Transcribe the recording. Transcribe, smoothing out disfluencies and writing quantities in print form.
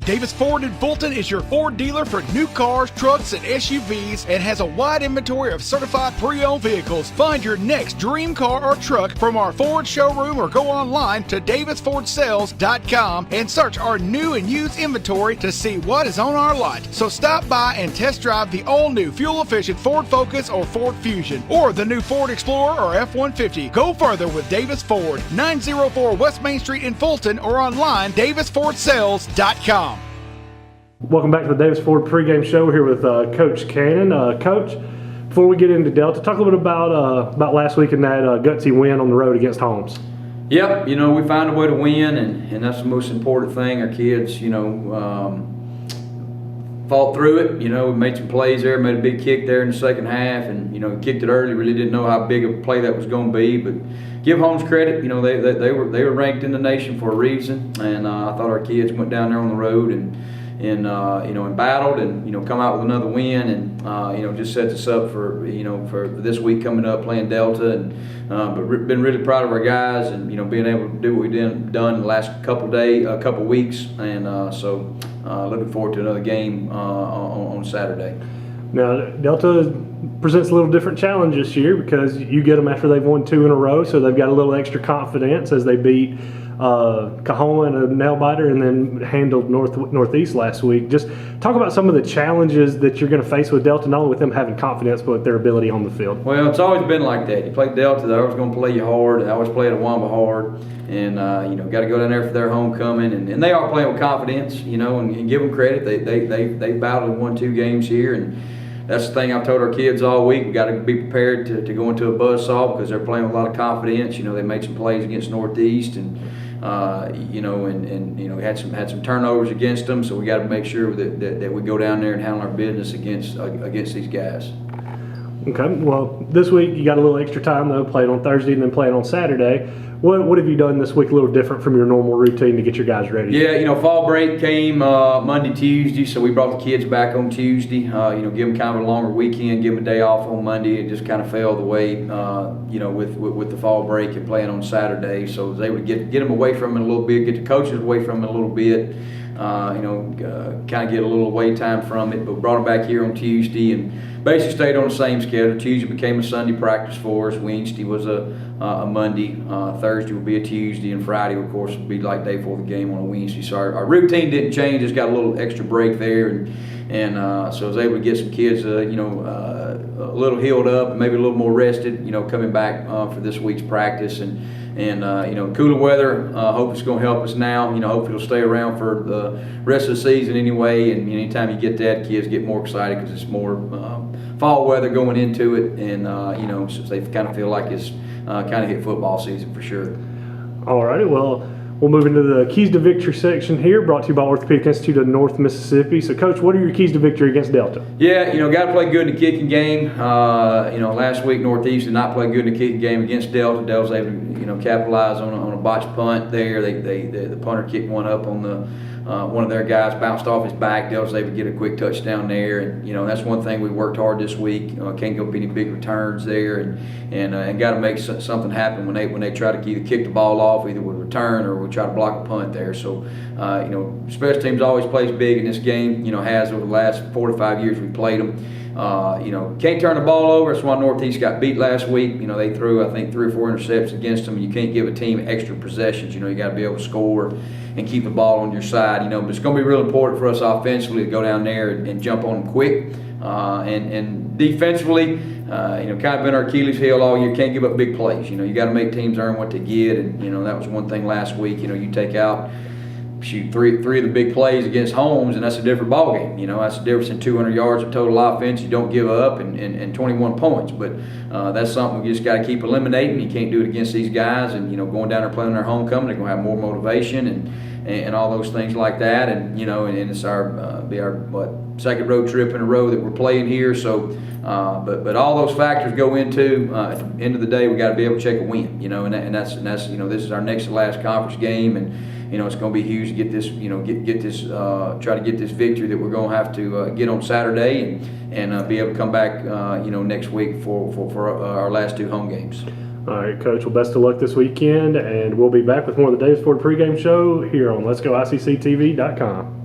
Davis Ford in Fulton is your Ford dealer for new cars, trucks, and SUVs and has a wide inventory of certified pre-owned vehicles. Find your next dream car or truck from our Ford showroom or go online to davisfordsales.com and search our new and used inventory to see what is on our lot. So stop by and test drive the all-new fuel-efficient Ford Focus or Ford Fusion or the new Ford Explorer or F-150. Go further with Davis Ford, 904 West Main Street in Fulton or online davisfordsales.com. Welcome back to the Davis Ford pregame show. We're here with Coach Cannon. Coach, before we get into Delta, talk a little bit about last week and that gutsy win on the road against Holmes. Yep, we found a way to win, and that's the most important thing. Our kids, fought through it. We made some plays there, made a big kick there in the second half, and kicked it early. Really didn't know how big a play that was going to be, but give Holmes credit. They were ranked in the nation for a reason, and I thought our kids went down there on the road and battled and come out with another win, and just sets us up for for this week coming up playing Delta, and but been really proud of our guys and being able to do what we've done the last couple weeks, and so looking forward to another game on Saturday. Now Delta presents a little different challenge this year because you get them after they've won 2 in a row, so they've got a little extra confidence as they beat Kahoma in a nail biter and then handled Northeast last week. Just talk about some of the challenges that you're going to face with Delta, not only with them having confidence but with their ability on the field. Well, it's always been like that. You play Delta, they're always going to play you hard. They always play at Awamba hard, and got to go down there for their homecoming, and they are playing with confidence, and give them credit. They battled and won 2 games here, and that's the thing I've told our kids all week. We got to be prepared to go into a buzzsaw because they're playing with a lot of confidence. They made some plays against Northeast, and had some turnovers against them. So we got to make sure that we go down there and handle our business against these guys. Okay. Well, this week you got a little extra time though, playing on Thursday and then playing on Saturday. What have you done this week a little different from your normal routine to get your guys ready? Yeah, fall break came Monday, Tuesday, so we brought the kids back on Tuesday. Give them kind of a longer weekend, give them a day off on Monday. It just kind of fell the way, with the fall break and playing on Saturday. So I was able to get them away from it a little bit, get the coaches away from it a little bit. Kind of get a little away time from it, but brought them back here on Tuesday and basically stayed on the same schedule. Tuesday became a Sunday practice for us. Wednesday was a Monday. Thursday will be a Tuesday, and Friday, of course, will be like day before the game on a Wednesday. So our routine didn't change. Just got a little extra break there, and so I was able to get some kids, a little healed up and maybe a little more rested, coming back for this week's practice. And cooler weather, hope it's going to help us now. Hope it'll stay around for the rest of the season anyway. And anytime you get that, kids get more excited because it's more fall weather going into it. And, so they kind of feel like it's kind of hit football season for sure. All righty. Well, we'll move into the Keys to Victory section here, brought to you by Orthopedic Institute of North Mississippi. So, Coach, what are your keys to victory against Delta? Yeah, got to play good in the kicking game. Last week Northeast did not play good in the kicking game against Delta. Delta was able to, capitalize on a botched punt there. The punter kicked one up on the one of their guys, bounced off his back. Delta was able to get a quick touchdown there, and that's one thing we worked hard this week. Can't go up any big returns there, and got to make something happen when they try to either kick the ball off, either with return or we try to block a punt there. So special teams always plays big in this game. Has over the last 4 to 5 years we played them. Can't turn the ball over. That's why Northeast got beat last week. They threw, I think, 3 or 4 interceptions against them. You can't give a team extra possessions. You got to be able to score and keep the ball on your side. But it's going to be real important for us offensively to go down there and jump on them quick. And defensively, kind of been our Achilles heel all year. Can't give up big plays. You got to make teams earn what they get. And that was one thing last week. You take out. Shoot three of the big plays against Holmes, and that's a different ballgame. That's the difference in 200 yards of total offense. You don't give up and 21 points. But that's something we just got to keep eliminating. You can't do it against these guys. And going down there playing their homecoming, they're going to have more motivation and all those things like that. And and it's our second road trip in a row that we're playing here. So, but all those factors go into at the end of the day, we got to be able to check a win. And that's this is our next to last conference game, and it's going to be huge to get this, try to get this victory that we're going to have to get on Saturday, and be able to come back, next week for our last 2 home games. All right, Coach. Well, best of luck this weekend, and we'll be back with more of the Davis Ford pregame show here on Let'sGoICCTV.com.